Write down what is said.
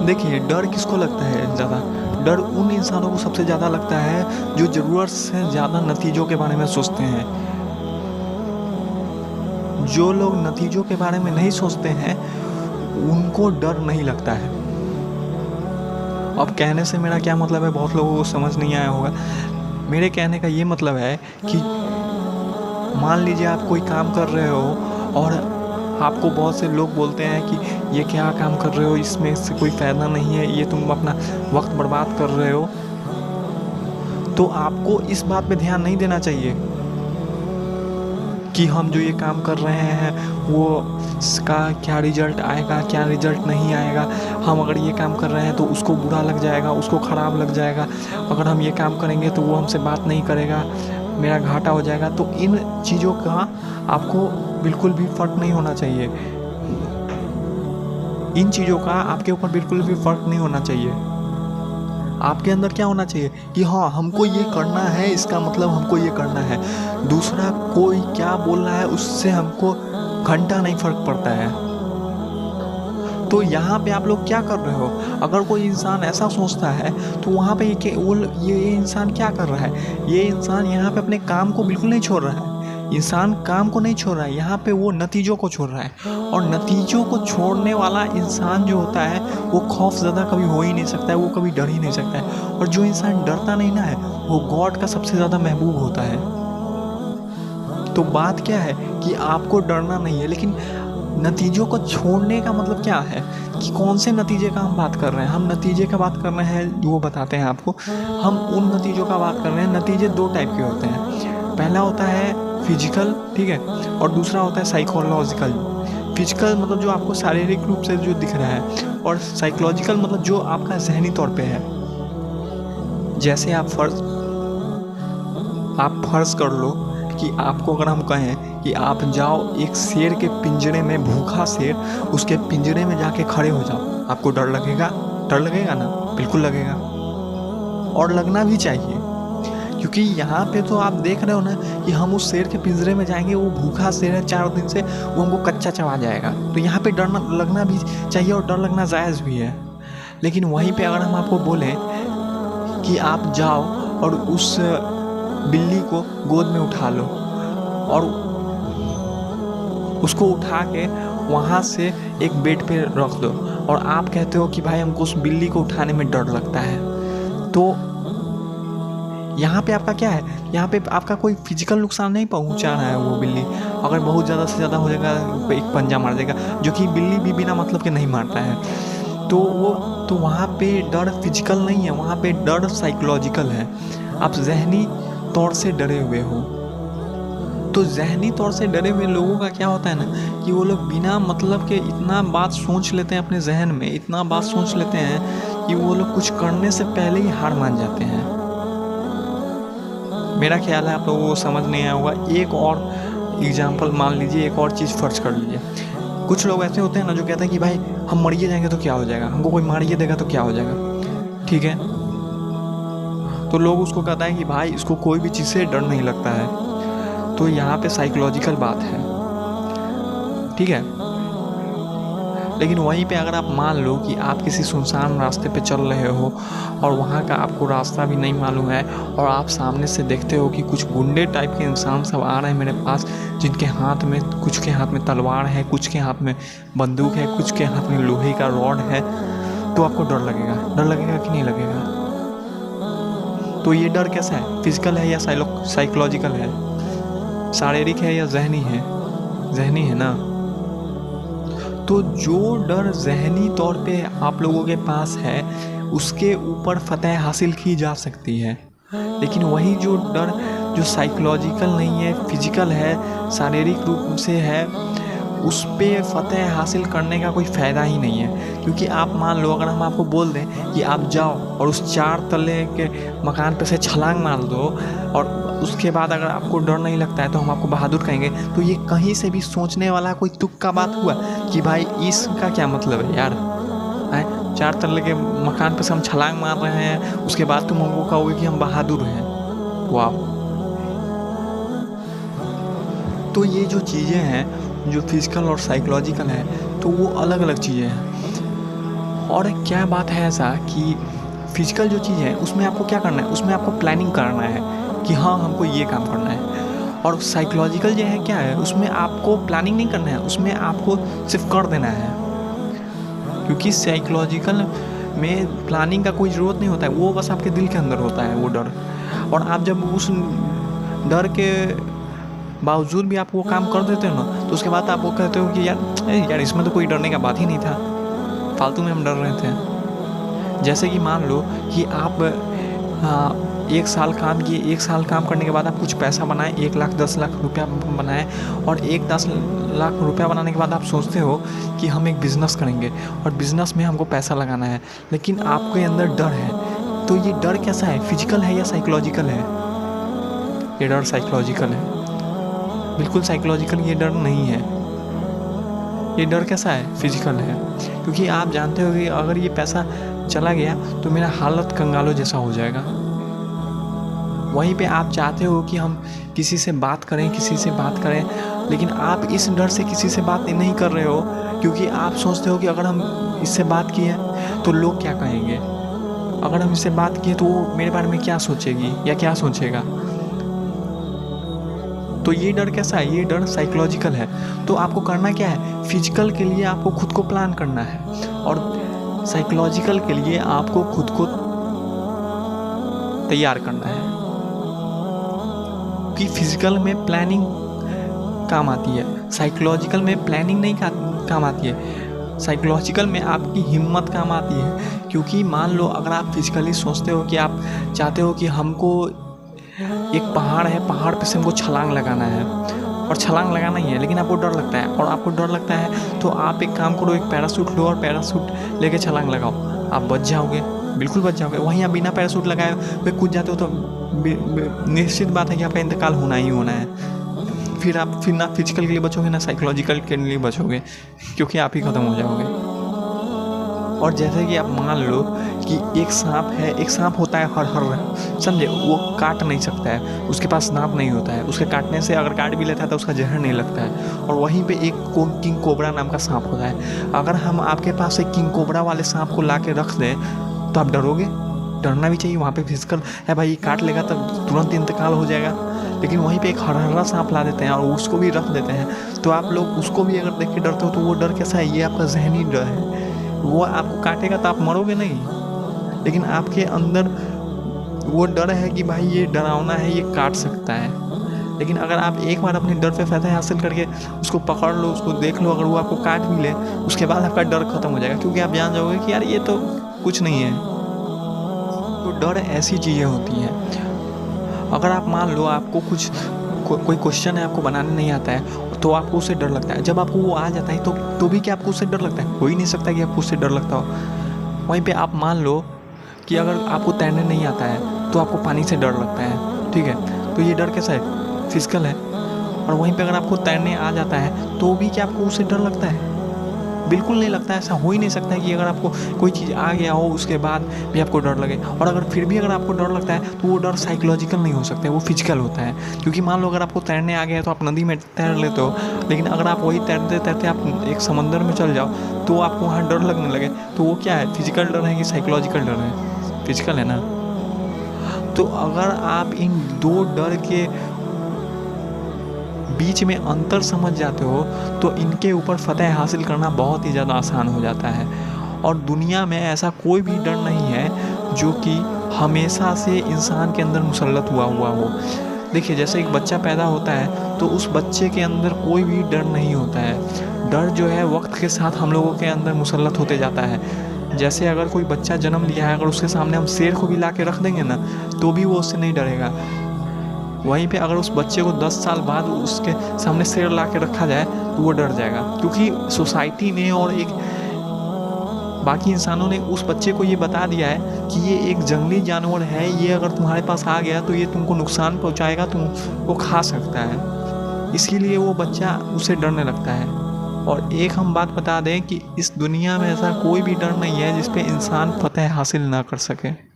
देखिए, डर किसको लगता है ज़्यादा? डर उन इंसानों को सबसे ज़्यादा लगता है जो ज़रूरत से ज़्यादा नतीजों के बारे में सोचते हैं। जो लोग नतीजों के बारे में नहीं सोचते हैं, उनको डर नहीं लगता है। अब कहने से मेरा क्या मतलब है, बहुत लोगों को समझ नहीं आया होगा। मेरे कहने का ये मतलब है कि मान लीजिए आप कोई काम कर रहे हो और आपको बहुत से लोग बोलते हैं कि ये क्या काम कर रहे हो, इसमें इससे कोई फ़ायदा नहीं है, ये तुम अपना वक्त बर्बाद कर रहे हो। तो आपको इस बात पे ध्यान नहीं देना चाहिए कि हम जो ये काम कर रहे हैं वो इसका क्या रिज़ल्ट आएगा, क्या रिज़ल्ट नहीं आएगा। हम अगर ये काम कर रहे हैं तो उसको बुरा लग जाएगा, उसको ख़राब लग जाएगा। अगर हम ये काम करेंगे तो वो हमसे बात नहीं करेगा, मेरा घाटा हो जाएगा। तो इन चीज़ों का आपको बिल्कुल भी फ़र्क नहीं होना चाहिए। इन चीज़ों का आपके ऊपर बिल्कुल भी फ़र्क नहीं होना चाहिए। आपके अंदर क्या होना चाहिए कि हाँ, हमको ये करना है, इसका मतलब हमको ये करना है। दूसरा कोई क्या बोल रहा है उससे हमको घंटा नहीं फ़र्क पड़ता है। तो यहाँ पे आप लोग क्या कर रहे हो? अगर कोई इंसान ऐसा सोचता है तो वहाँ पे ये इंसान क्या कर रहा है? ये इंसान यहाँ पे अपने काम को बिल्कुल नहीं छोड़ रहा है। इंसान काम को नहीं छोड़ रहा है, यहाँ पे वो नतीजों को छोड़ रहा है। और नतीजों को छोड़ने वाला इंसान जो होता है वो खौफज़दा कभी हो ही नहीं सकता है, वो कभी डर ही नहीं सकता है। और जो इंसान डरता नहीं ना है, वो गॉड का सबसे ज़्यादा महबूब होता है। तो बात क्या है कि आपको डरना नहीं है, लेकिन नतीजों को छोड़ने का मतलब क्या है कि कौन से नतीजे का हम बात कर रहे हैं। हम नतीजे का बात कर रहे हैं, वो बताते हैं आपको। हम उन नतीजों का बात कर रहे हैं। नतीजे दो टाइप के होते हैं। पहला होता है फिजिकल, ठीक है, और दूसरा होता है साइकोलॉजिकल। फिजिकल मतलब जो आपको शारीरिक रूप से जो दिख रहा है, और साइकोलॉजिकल मतलब जो आपका जहनी तौर पे है। जैसे आप फर्ज कर लो कि आपको अगर हम कहें कि आप जाओ एक शेर के पिंजरे में, भूखा शेर, उसके पिंजरे में जाके खड़े हो जाओ, आपको डर लगेगा? डर लगेगा ना? बिल्कुल लगेगा, और लगना भी चाहिए। क्योंकि यहाँ पे तो आप देख रहे हो ना कि हम उस शेर के पिंजरे में जाएंगे, वो भूखा शेर है 4 दिन से, वो हमको कच्चा चबा जाएगा। तो यहाँ पे डर लगना भी चाहिए, और डर लगना जायज़ भी है। लेकिन वहीं पे अगर हम आपको बोलें कि आप जाओ और उस बिल्ली को गोद में उठा लो और उसको उठा के वहाँ से एक बेड पे रख दो, और आप कहते हो कि भाई हमको उस बिल्ली को उठाने में डर लगता है, तो यहाँ पे आपका क्या है? यहाँ पे आपका कोई फिजिकल नुकसान नहीं पहुँचा रहा है वो बिल्ली। अगर बहुत ज़्यादा से ज़्यादा हो जाएगा, एक पंजा मार देगा, जो कि बिल्ली भी बिना मतलब के नहीं मारता है। तो वहाँ पे डर फिजिकल नहीं है, वहाँ पे डर साइकोलॉजिकल है। आप जहनी तौर से डरे हुए हो। तो जहनी तौर से डरे हुए लोगों का क्या होता है ना कि वो लोग बिना मतलब के इतना बात सोच लेते हैं अपने जहन में, इतना बात सोच लेते हैं कि वो लोग कुछ करने से पहले ही हार मान जाते हैं। मेरा ख्याल है आप लोगों को समझ नहीं आया होगा। एक और एग्जाम्पल मान लीजिए, एक और चीज़ फर्ज कर लीजिए। कुछ लोग ऐसे होते हैं ना जो कहते हैं कि भाई हम मरिए जाएंगे तो क्या हो जाएगा, हमको कोई मारिए देगा तो क्या हो जाएगा, ठीक है। तो लोग उसको कहता है कि भाई इसको कोई भी चीज़ से डर नहीं लगता है। तो यहाँ पे साइकोलॉजिकल बात है, ठीक है। लेकिन वहीं पे अगर आप मान लो कि आप किसी सुनसान रास्ते पे चल रहे हो और वहाँ का आपको रास्ता भी नहीं मालूम है, और आप सामने से देखते हो कि कुछ गुंडे टाइप के इंसान सब आ रहे हैं मेरे पास, जिनके हाथ में, कुछ के हाथ में तलवार है, कुछ के हाथ में बंदूक है, कुछ के हाथ में लोहे का रॉड है, तो आपको डर लगेगा? डर लगेगा कि नहीं लगेगा? तो ये डर कैसा है? फिजिकल है या साइकोलॉजिकल है? शारीरिक है या जहनी है? जहनी है ना। तो जो डर जहनी तौर पे आप लोगों के पास है, उसके ऊपर फतह हासिल की जा सकती है। लेकिन वही जो डर जो साइकोलॉजिकल नहीं है, फिजिकल है, शारीरिक रूप से है, उस पे फतह हासिल करने का कोई फ़ायदा ही नहीं है। क्योंकि आप मान लो, अगर हम आपको बोल दें कि आप जाओ और उस 4 तल्ले के मकान पे से छलांग मार दो, और उसके बाद अगर आपको डर नहीं लगता है तो हम आपको बहादुर कहेंगे, तो ये कहीं से भी सोचने वाला कोई तुक्का बात हुआ कि भाई इसका क्या मतलब है यार? 4 तल्ले के मकान पे से हम छलांग मार रहे हैं, उसके बाद तुम हमको कहोगे कि हम बहादुर हैं। वाह! तो ये जो चीज़ें हैं जो फिजिकल और साइकोलॉजिकल है तो वो अलग अलग चीज़ें हैं। और क्या बात है ऐसा कि फिजिकल जो चीज़ है उसमें आपको क्या करना है, उसमें आपको प्लानिंग करना है कि हाँ हमको ये काम करना है। और साइकोलॉजिकल जो है क्या है, उसमें आपको प्लानिंग नहीं करना है, उसमें आपको सिर्फ कर देना है। क्योंकि साइकोलॉजिकल में प्लानिंग का कोई ज़रूरत नहीं होता है, वो बस आपके दिल के अंदर होता है वो डर। और आप जब उस डर के बावजूद भी आप वो काम कर देते हो ना, तो उसके बाद आप वो कहते हो कि यार इसमें तो कोई डरने का बात ही नहीं था, फालतू में हम डर रहे थे। जैसे कि मान लो कि आप 1 साल काम किए, 1 साल काम करने के बाद आप कुछ पैसा बनाए, 1 लाख 10 लाख रुपया बनाए, और 10 लाख रुपया बनाने के बाद आप सोचते हो कि हम एक बिज़नेस करेंगे और बिज़नेस में हमको पैसा लगाना है, लेकिन आपके अंदर डर है। तो ये डर कैसा है, फिजिकल है या साइकोलॉजिकल है? ये डर साइकोलॉजिकल है, बिल्कुल साइकोलॉजिकल ये डर नहीं है। ये डर कैसा है, फिजिकल है। क्योंकि आप जानते हो कि अगर ये पैसा चला गया तो मेरा हालत कंगालों जैसा हो जाएगा। वहीं पे आप चाहते हो कि हम किसी से बात करें, लेकिन आप इस डर से किसी से बात नहीं कर रहे हो, क्योंकि आप सोचते हो कि अगर हम इससे बात किए तो लोग क्या कहेंगे, अगर हम इससे बात किए तो वो मेरे बारे में क्या सोचेगी या क्या सोचेगा। तो ये डर कैसा है, ये डर साइकोलॉजिकल है। तो आपको करना क्या है, फिजिकल के लिए आपको खुद को प्लान करना है, और साइकोलॉजिकल के लिए आपको खुद को तैयार करना है। कि फिजिकल में प्लानिंग काम आती है, साइकोलॉजिकल में प्लानिंग नहीं काम आती है। साइकोलॉजिकल में आपकी हिम्मत काम आती है। क्योंकि मान लो अगर आप फिजिकली सोचते हो कि आप चाहते हो कि हमको एक पहाड़ है, पहाड़ पे से हमको छलांग लगाना है, और छलांग लगाना ही है, लेकिन आपको डर लगता है, और आपको डर लगता है तो आप एक काम करो, एक पैराशूट लो और पैराशूट लेके छलांग लगाओ, आप बच जाओगे, बिल्कुल बच जाओगे। वहीं आप बिना पैराशूट लगाए हुए कूद जाते हो तो निश्चित बात है कि आपका इंतकाल होना ही होना है। फिर ना फिजिकल के लिए बचोगे ना साइकोलॉजिकल के लिए बचोगे, क्योंकि आप ही ख़त्म हो जाओगे। और जैसे कि आप मान लो कि एक सांप है, एक सांप होता है हर समझे, वो काट नहीं सकता है, उसके पास दांत नहीं होता है, उसके काटने से अगर काट भी लेता है तो उसका जहर नहीं लगता है। और वहीं पे एक किंग कोबरा नाम का सांप होता है। अगर हम आपके पास एक किंग कोबरा वाले सांप को ला के रख दें तो आप डरोगे? डरना भी चाहिए। वहाँ पे फिजिकल है भाई, काट लेगा तो तुरंत इंतकाल हो जाएगा, लेकिन वहीं पे एक हरा सांप ला देते हैं और उसको भी रख देते हैं, तो आप लोग उसको भी अगर देख के डरते हो तो वो डर कैसा है, ये आपका जहनी डर है। वो आपको काटेगा तो आप मरोगे नहीं, लेकिन आपके अंदर वो डर है कि भाई ये डरावना है, ये काट सकता है। लेकिन अगर आप एक बार अपने डर पे फतह हासिल करके उसको पकड़ लो, उसको देख लो, अगर वो आपको काट भी ले, उसके बाद आपका डर खत्म हो जाएगा, क्योंकि आप जान जाओगे कि यार ये तो कुछ नहीं है। तो डर ऐसी चीज़ें होती हैं। अगर आप मान लो आपको कोई क्वेश्चन है, आपको बनाने नहीं आता है, तो आपको उससे डर लगता है। जब आपको वो आ जाता है तो भी क्या आपको उससे डर लगता है? हो ही नहीं सकता कि आपको उससे डर लगता हो। वहीं पे आप मान लो कि अगर आपको तैरने नहीं आता है तो आपको पानी से डर लगता है, ठीक है, तो ये डर कैसा है, फिजिकल है। और वहीं पे अगर आपको तैरने आ जाता है तो भी क्या आपको उससे डर लगता है? बिल्कुल नहीं लगता है। ऐसा हो ही नहीं सकता है कि अगर आपको कोई चीज़ आ गया हो उसके बाद भी आपको डर लगे। और अगर फिर भी अगर आपको डर लगता है तो वो डर साइकोलॉजिकल नहीं हो सकता है, वो फिजिकल होता है। क्योंकि मान लो अगर आपको तैरने आ गया है तो आप नदी में तैर लेते हो, लेकिन अगर आप वही तैरते तैरते आप एक समंदर में चल जाओ तो आपको वहाँ डर लगने लगे, तो वो क्या है, फिजिकल डर है कि साइकोलॉजिकल डर है? फिजिकल है ना। तो अगर आप इन दो डर के बीच में अंतर समझ जाते हो तो इनके ऊपर फतह हासिल करना बहुत ही ज़्यादा आसान हो जाता है। और दुनिया में ऐसा कोई भी डर नहीं है जो कि हमेशा से इंसान के अंदर मुसल्लत हुआ हो। देखिए, जैसे एक बच्चा पैदा होता है तो उस बच्चे के अंदर कोई भी डर नहीं होता है। डर जो है वक्त के साथ हम लोगों के अंदर मुसल्लत होते जाता है। जैसे अगर कोई बच्चा जन्म लिया है, अगर उसके सामने हम शेर को भी ला के रख देंगे ना तो भी वो उससे नहीं डरेगा। वहीं पे अगर उस बच्चे को 10 साल बाद उसके सामने शेर ला के रखा जाए तो वो डर जाएगा, क्योंकि सोसाइटी ने और एक बाकी इंसानों ने उस बच्चे को ये बता दिया है कि ये एक जंगली जानवर है, ये अगर तुम्हारे पास आ गया तो ये तुमको नुकसान पहुंचाएगा, तुमको खा सकता है। इसीलिए वो बच्चा उससे डरने लगता है। और एक हम बात बता दें कि इस दुनिया में ऐसा कोई भी डर नहीं है जिस पे इंसान फतह हासिल ना कर सके।